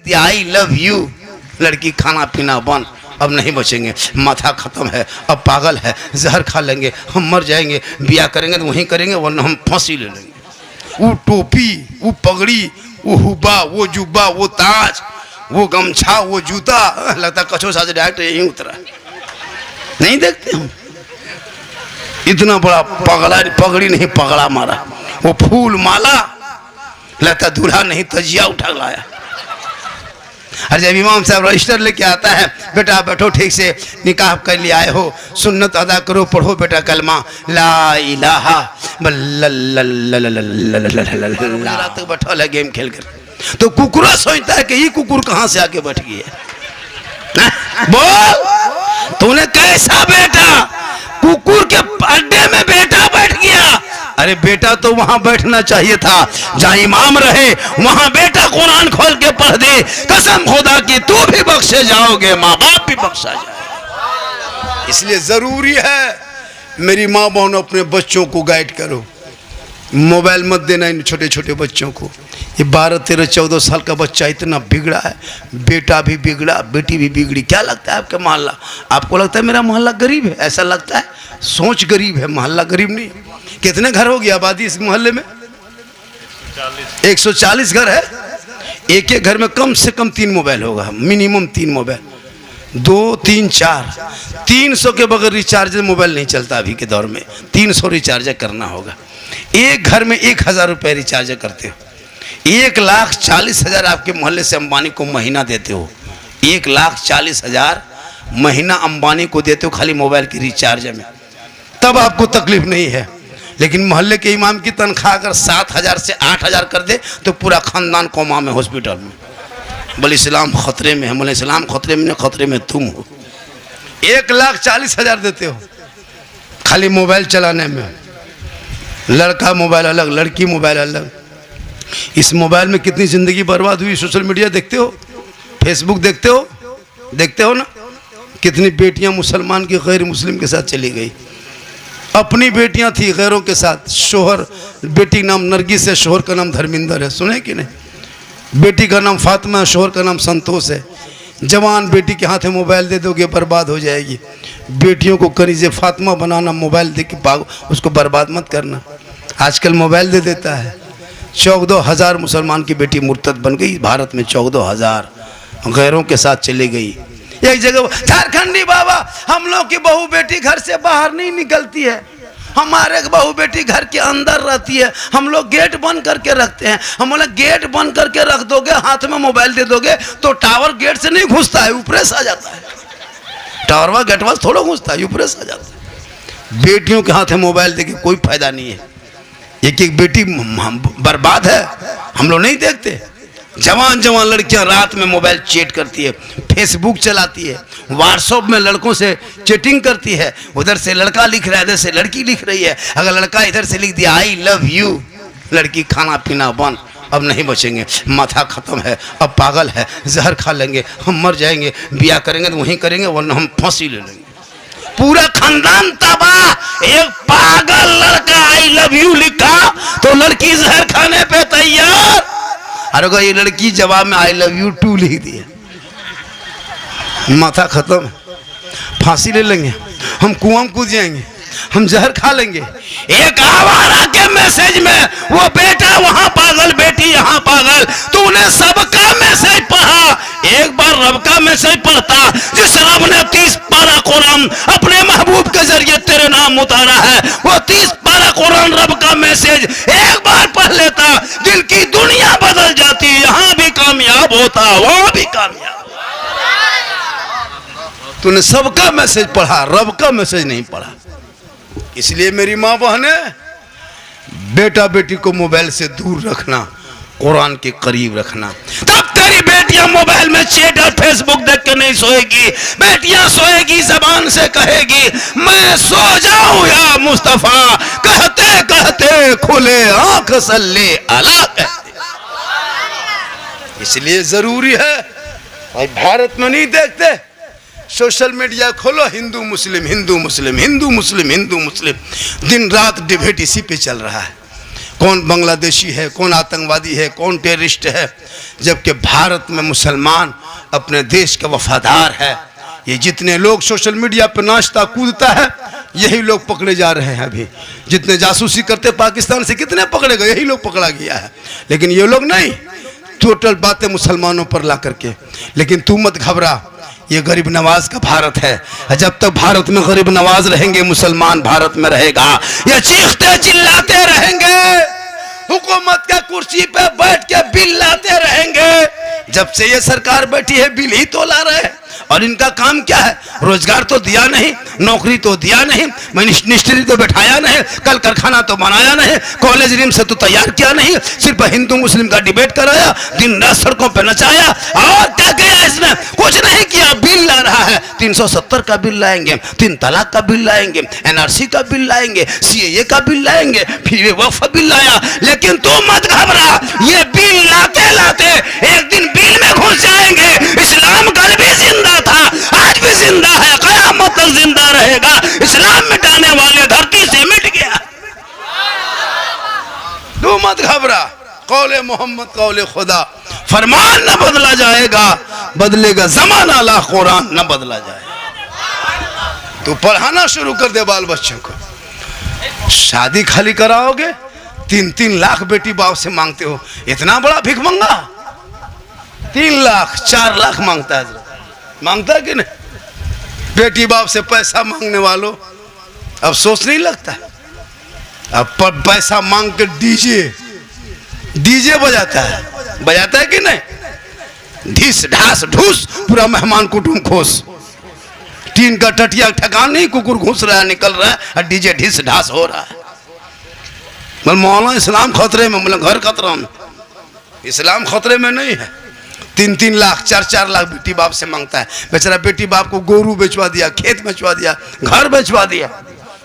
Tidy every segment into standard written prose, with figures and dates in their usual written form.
I love you, लड़की खाना पीना बंद, अब नहीं बचेंगे, माथा खत्म है, अब पागल है, जहर खा लेंगे, हम मर जाएंगे, ब्याह करेंगे तो वहीं करेंगे वरना हम फांसी ले लेंगे। वो टोपी, वो पगड़ी, वो हुब्बा, वो जुब्बा, वो ताज, वो गमछा, वो जूता, लगता कछो साथ डायरेक्ट यहीं उतरा। नहीं देखते हम इतना बड़ा पगड़ा, पगड़ी नहीं पगड़ा मारा, वो फूल माला, लगता दूल्हा नहीं तजिया उठा लाया। और जब इमाम साहब रजिस्टर लेके आता है, बेटा बैठो ठीक से, निकाह कर लिए आए हो, सुन्नत अदा करो, पढ़ो बेटा कलमा ला इलाहा तक बैठा है गेम खेल कर। तो कुकुरा सोचता है कि ये कुकुर कहाँ से आके बैठ गई है। बोल तूने कैसा बेटा, कुकुर के अड्डे में बेटा बैठ गया। अरे बेटा तो वहां बैठना चाहिए था जहां इमाम रहे, वहां बेटा कुरान खोल के पढ़ दे, कसम खुदा की तू भी बख्शे जाओगे, माँ बाप भी बख्शा जाए। इसलिए जरूरी है मेरी माँ बहन अपने बच्चों को गाइड करो, मोबाइल मत देना इन छोटे छोटे बच्चों को। ये 12, 13, 14 साल का बच्चा इतना बिगड़ा है, बेटा भी बिगड़ा, बेटी भी बिगड़ी। क्या लगता है आपका मोहल्ला? आपको लगता है मेरा मोहल्ला गरीब है? ऐसा लगता है, सोच गरीब है, मोहल्ला गरीब नहीं। कितने घर हो गया आबादी इस मोहल्ले में? 140 घर है। एक एक घर में कम से कम 3 मोबाइल होगा, मिनिमम 3 मोबाइल, 2, 3, 4, 300 के बगैर रिचार्ज मोबाइल नहीं चलता अभी के दौर में। 300 रिचार्ज करना होगा। एक घर में 1000 रुपये रिचार्ज करते हो, 1,40,000 आपके मोहल्ले से अंबानी को महीना देते हो। 1,40,000 महीना अंबानी को देते हो खाली मोबाइल की रिचार्ज में, तब आपको तकलीफ नहीं है। लेकिन मोहल्ले के इमाम की तनख्वाह अगर 7,000 से 8,000 कर दे तो पूरा खानदान कोमा में, हॉस्पिटल में। बोले इस्लाम खतरे में है। बोले इस्लाम खतरे में नहीं, खतरे में तुम हो। 1,40,000 देते हो खाली मोबाइल चलाने में। लड़का मोबाइल अलग, लड़की मोबाइल अलग। इस मोबाइल में कितनी ज़िंदगी बर्बाद हुई। सोशल मीडिया देखते हो, फेसबुक देखते हो ना, कितनी बेटियां मुसलमान की गैर मुस्लिम के साथ चली गई। अपनी बेटियां थी गैरों के साथ। शोहर, बेटी नाम नरगिस है, शोहर का नाम धर्मिंदर है, सुने कि नहीं? बेटी का नाम फातिमा है, शोहर का नाम संतोष है। जवान बेटी के हाथ में मोबाइल दे दोगे बर्बाद हो जाएगी। बेटियों को कनीज़े फातिमा बनाना, मोबाइल दे के उसको बर्बाद मत करना। आजकल मोबाइल दे देता है। 14,000 मुसलमान की बेटी मुर्तद बन गई भारत में। 14,000 गैरों के साथ चली गई। एक जगह झारखंडी बाबा, हम लोग की बहू बेटी घर से बाहर नहीं निकलती है, हमारे बहू बेटी घर के अंदर रहती है, हम लोग गेट बंद करके रखते हैं। हम बोले गेट बंद करके रख दोगे, हाथ में मोबाइल दे दोगे तो टावर गेट से नहीं घुसता है, ऊपर से आ जाता है। टावर गेट वाला थोड़ा घुसता है, ऊपर से आ जाता है। बेटियों के हाथ में मोबाइल देके कोई फायदा नहीं है। एक एक बेटी बर्बाद है, हम लोग नहीं देखते। जवान जवान लड़कियां रात में मोबाइल चैट करती है, फेसबुक चलाती है, व्हाट्सएप में लड़कों से चैटिंग करती है। उधर से लड़का लिख रहा है, इधर से लड़की लिख रही है। अगर लड़का इधर से लिख दिया आई लव यू, लड़की खाना पीना बंद, अब नहीं बचेंगे, माथा खत्म है, अब पागल है, जहर खा लेंगे, हम मर जाएंगे, ब्याह करेंगे तो वहीं करेंगे वरना हम फांसी ले लेंगे। पूरा खानदान तबाह। एक पागल लड़का आई लव यू लिखा तो लड़की जहर खाने पे तैयार। अरे ये लड़की जवाब में आई लव यू टू लिख दिया, माथा खत्म, फांसी ले लेंगे, हम कुआं में कूद जाएंगे, हम जहर खा लेंगे। एक आवारा के मैसेज में वो बेटा वहां पागल, बेटी यहाँ पागल। तूने सबका मैसेज पढ़ा, एक बार रब का मैसेज पढ़ता जिस रब ने 30 पारा कुरान अपने महबूब के जरिए तेरे नाम उतारा है। वो 30 पारा कुरान रब का मैसेज एक बार पढ़ लेता, दिल की दुनिया बदल जाती। यहाँ भी कामयाब होता, वहां भी कामयाब। तूने सबका मैसेज पढ़ा, रब का मैसेज नहीं पढ़ा। इसलिए मेरी माँ बहने, बेटा बेटी को मोबाइल से दूर रखना, कुरान के करीब रखना। तब तेरी बेटियां मोबाइल में चैट और फेसबुक देख के नहीं सोएगी। बेटियां सोएगी जबान से कहेगी मैं सो जाऊं या मुस्तफा, कहते कहते खुले आंख सल्ले अला कहते। इसलिए जरूरी है, भारत में नहीं देखते, सोशल मीडिया खोलो, हिंदू मुस्लिम हिंदू मुस्लिम हिंदू मुस्लिम हिंदू मुस्लिम, दिन रात डिबेट इसी पे चल रहा है। कौन बांग्लादेशी है, कौन आतंकवादी है, कौन टेररिस्ट है, जबकि भारत में मुसलमान अपने देश के वफादार है। ये जितने लोग सोशल मीडिया पर नाचता कूदता है, यही लोग पकड़े जा रहे हैं। अभी जितने जासूसी करते पाकिस्तान से, कितने पकड़े गए, यही लोग पकड़ा गया है। लेकिन ये लोग नहीं, टोटल बातें मुसलमानों पर ला करके। लेकिन तू मत घबरा, ये गरीब नवाज का भारत है। जब तक भारत में गरीब नवाज रहेंगे, मुसलमान भारत में रहेगा। ये चीखते चिल्लाते रहेंगे, हुकूमत के कुर्सी पे बैठ के बिल लाते रहेंगे। जब से ये सरकार बैठी है, बिल ही तो ला रहे हैं। और इनका काम क्या है? रोजगार तो दिया नहीं, नौकरी तो दिया नहीं, मिनिस्ट्री तो बैठाया नहीं, कल कारखाना तो बनाया नहीं, कॉलेज रिम से तो तैयार किया नहीं, सिर्फ हिंदू मुस्लिम का डिबेट कराया, दिन रात सड़कों पे नचाया। और क्या किया इसने? कुछ नहीं किया। बिल ला रहा है, 370 का बिल लाएंगे, 3 तलाक का बिल लाएंगे, NRC का बिल लाएंगे, CAA का बिल लाएंगे, फिर ये वक्फ बिल लाया। लेकिन तू मत घबरा, ये बिल लाते लाते एक दिन बिल में घुस जाएंगे। इस्लाम कल भी जिंदा था, आज भी जिंदा है, कयामत तक जिंदा रहेगा। इस्लाम मिटाने वाले धरती से मिट गया। तू मत घबरा, कौले मोहम्मद कौले खुदा, फरमान न बदला जाएगा, बदलेगा जमाना, ला कुरान न बदला जाएगा। तू पढ़ाना शुरू कर दे बाल बच्चों को। शादी खाली कराओगे, 3-3 लाख बेटी बाप से मांगते हो। इतना बड़ा भिख मंगा, 3 लाख 4 लाख मांगता है। मांगता है कि नहीं? बेटी बाप से पैसा मांगने वालों, अब सोच नहीं लगता। अब पैसा मांग के डीजे बजाता है कि नहीं? ढीस ढास ढूस, पूरा मेहमान कुटुंब खोस। टीन का टटिया ठकान नहीं, कुकुर घुस रहा है, निकल रहा है, और डीजे ढीस ढास हो रहा है। मौलाना इस्लाम खतरे में, मतलब घर खतरा में, इस्लाम खतरे में नहीं है। 3-3 लाख 4-4 लाख बेटी बाप से मांगता है। बेचारा बेटी बाप को गोरू बेचवा दिया, खेत बेचवा दिया, घर बेचवा दिया।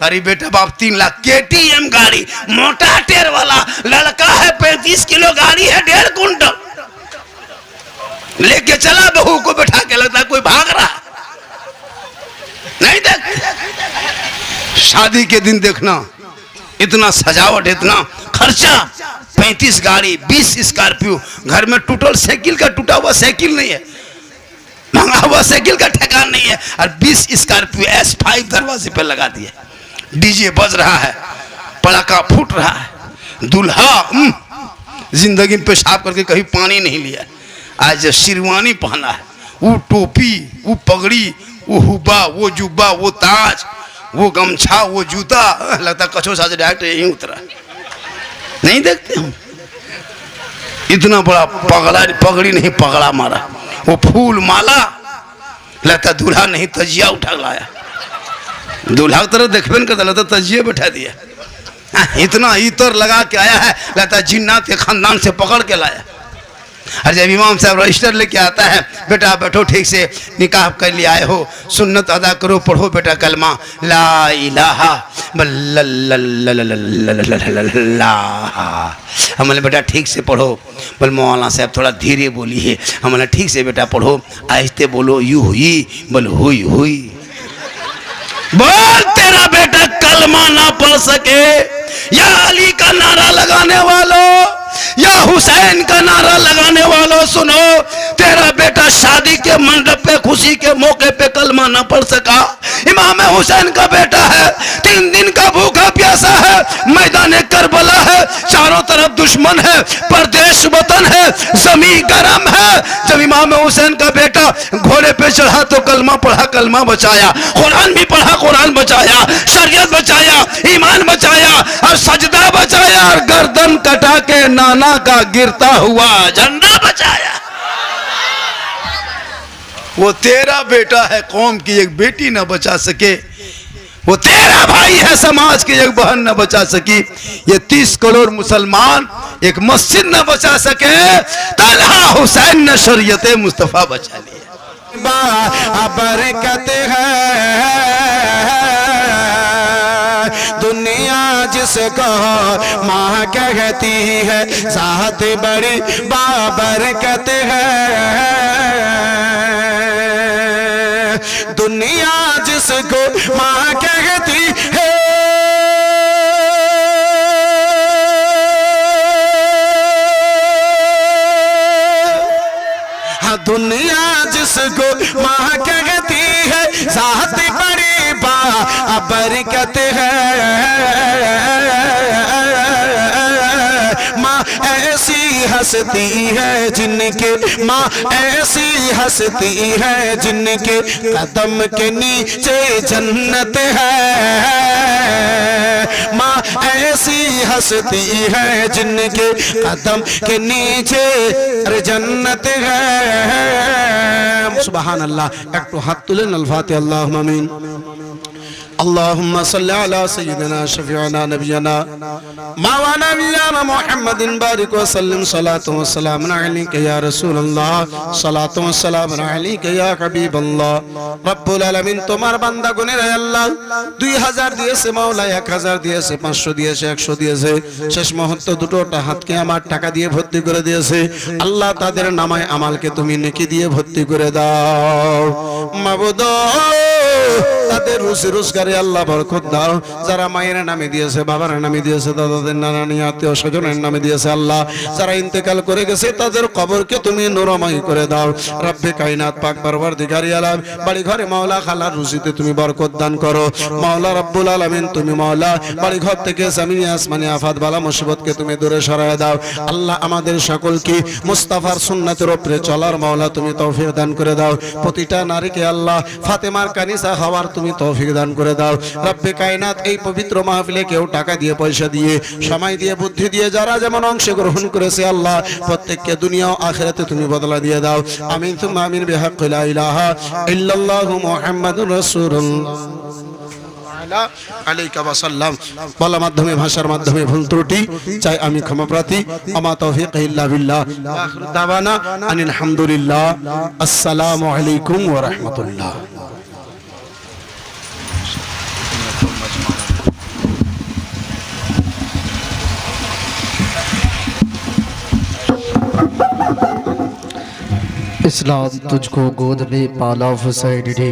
अरे बेटा बाप 3 लाख KTM गाड़ी, मोटा टेर वाला लड़का है, 35 किलो गाड़ी है, 1.5 कुंटल लेके चला, बहू को बैठा के, लगता है कोई भाग रहा नहीं। देख, शादी के दिन देखना, इतना सजावट, इतना खर्चा, 35 गाड़ी, 20 स्कॉर्पियो, घर में टूटल साइकिल का, टूटा हुआ साइकिल नहीं है, महंगा हुआ साइकिल का ठेकान नहीं है, और 20 स्कॉर्पियो S5 दरवाजे पे लगा दिए। डीजे बज रहा है, पटाखा फूट रहा है। दूल्हा जिंदगी में पेशाब करके कहीं पानी नहीं लिया, आज शेरवानी पहना है, वो टोपी, वो पगड़ी, वो हुब्बा, वो जुब्बा, वो ताज, वो गमछा, वो जूता, लगता कछो साज डायरेक्ट यहीं उतरा। नहीं देखते हम? इतना बड़ा पगड़ी नहीं, पगड़ा मारा, वो फूल माला, लगता दूल्हा नहीं तजिया उठा लाया। दूल्हा की तरफ देखबे नहीं करता, लगता तजिए बैठा दिया। इतना इतर लगा के आया है, लगता जिन्नात के खानदान से पकड़ के लाया। और जब इमाम साहब रजिस्टर लेके आता है, बेटा बैठो, ठीक से निकाह कर लिए आए हो, सुन्नत अदा करो, पढ़ो बेटा कलमा ला इलाहा हमने बेटा ठीक से पढ़ो। बोल मौलाना साहब थोड़ा धीरे बोलिए। हमने ठीक से बेटा पढ़ो, आहिस्ते बोलो, यू हुई, बोल हुई हुई। बोल तेरा बेटा कलमा ना पढ़ सके, या अली का नारा लगाने वालों, या हुसैन का नारा लगाने वालों, सुनो, तेरा बेटा शादी के मंडप पे, खुशी के मौके पे कलमा ना पढ़ सका। इमाम हुसैन का बेटा है, 3 दिन का भूखा प्यासा है, मैदान करबला है, चारों तरफ दुश्मन है, परदेश वतन है, जमीन गरम है। जब इमाम हुसैन का बेटा घोड़े पे चढ़ा तो कलमा पढ़ा, कलमा बचाया, कुरान भी पढ़ा, कुरान बचाया, शरीयत बचाया, ईमान बचाया, और सजदा बचाया, और गर्दन कटा के नाना का गिरता हुआ झंडा बचाया। वो तेरा बेटा है, कौम की एक बेटी न बचा सके। वो तेरा भाई है, समाज की एक बहन न बचा सकी। ये 30 करोड़ मुसलमान एक मस्जिद न बचा सके, तलहा हुसैन ने शरीयत मुस्तफा बचा लिया। बरकत है दुनिया जिसको माँ कहती है, साथ बड़ी बाबरकत है दुनिया जिसको माँ कहती है। दुनिया जिसको माँ कहती है जात बड़ी बरकत है। माँ ऐसी हस्ती है जिनके माँ ऐसी हस्ती है जिनके कदम के नीचे जन्नत है। माँ ऐसी हस्ती है जिनके कदम के नीचे जन्नत है। सुबहान अल्लाह। एक तो हाथ तुलें अल्फातिहा अल्लाहुम्मा आमीन। अल्लाहुम्मा सल्ली अला सय्यिदिना शफीअना नबियना मौलाना नबियना मुहम्मदिन बारिक व सल्लिम सलातु व सलाम अलैका या रसूल अल्लाह सलातु व सलाम अलैका या हबीब अल्लाह। रब्बुल आलामीन তোমার বান্দা গুণের আল্লাহ 2000 দিয়েছে মাওলা, 1000 দিয়েছে, 500 দিয়েছে, 100 দিয়েছে, শেষ মুহূর্ত দুটোটা হাতকে আমার টাকা দিয়ে ভর্তি করে দিয়েছে আল্লাহ। তাদের নামায় আমালকে তুমি নেকি দিয়ে ভর্তি করে দাও মাবুদ। তাদের রুজি রোজগারে আল্লাহ বরকত দাও। যারা মায়ের নামে দিয়েছে, বাবার নামে দিয়েছে, দাদাদের নানানি আত্মীয় স্বজনের নামে দিয়েছে আল্লাহ, যারা ইন্তেকাল করে গেছে তাদের কবরকে তুমি নূরময় করে দাও রব্বে কায়নাত পাক পরওয়ারদিগার আলম। বাড়ি ঘরে মাওলা খালার রুজিতে তুমি বরকত দান করো মাওলা রব্বুল আলামিন। তুমি মাওলা বাড়ি ঘর থেকে জমিনে আসমানে আফাত বালা মুসিবতকে তুমি দূরে সরায় দাও আল্লাহ। আমাদের সকলকে মুস্তাফার সুন্নাতের উপরে চলার মাওলা তুমি তৌফিক দান করে দাও। প্রতিটা নারীকে আল্লাহ ফাতেমার কানিসা হওয়ার তুমি তৌফিক দান করে দাও রব্বে কায়নাত। এই পবিত্র মাহফিলে কেউ টাকা দিয়ে, পয়সা দিয়ে, সময় দিয়ে, বুদ্ধি দিয়ে যারা যেমন অংশগ্রহণ করেছে আল্লাহ প্রত্যেককে দুনিয়া ও আখিরাতে তুমি বদলা দিয়ে দাও। আমিন তুম্মা আমিন বিহাক্কি লা ইলাহা ইল্লাল্লাহু মুহাম্মাদুর রাসূলুল্লাহ আলাইকা ওয়াসাল্লাম। বলা মাধ্যমে, ভাষার মাধ্যমে ভুল ত্রুটি চাই আমি ক্ষমাপ্রার্থী। আমা তৌফিক ইল্লা বিল্লাহ। আখিরু দাওয়ানা আনিল হামদুলিল্লাহ। আসসালামু আলাইকুম ওয়া রাহমাতুল্লাহ। इस्लाम तुझको गोद में पाला हुसैन ने,